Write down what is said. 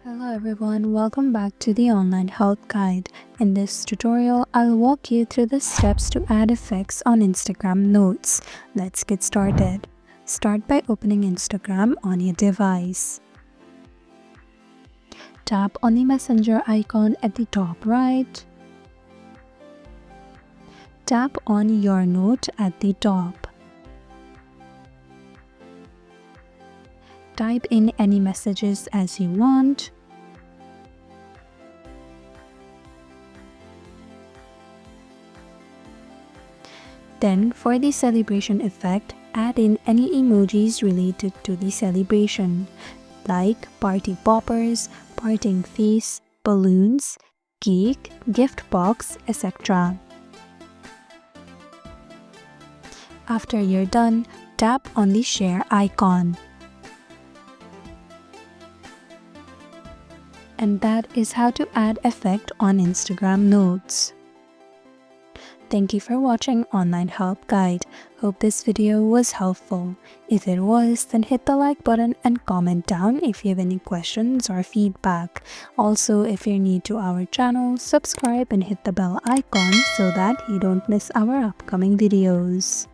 Hello everyone, welcome back to the online health guide. In this tutorial, I'll walk you through the steps to add effects on Instagram Notes. Let's get started. Start by opening Instagram on your device. Tap on the messenger icon at the top right. Tap on your note at the top. Type in any messages as you want. Then, for the celebration effect, add in any emojis related to the celebration, like party poppers, parting face, balloons, cake, gift box, etc. After you're done, tap on the share icon. And that is how to add effect on Instagram Notes. Thank you for watching Online Help Guide. Hope this video was helpful. If it was, then hit the like button and comment down if you have any questions or feedback. Also, if you're new to our channel, subscribe and hit the bell icon so that you don't miss our upcoming videos.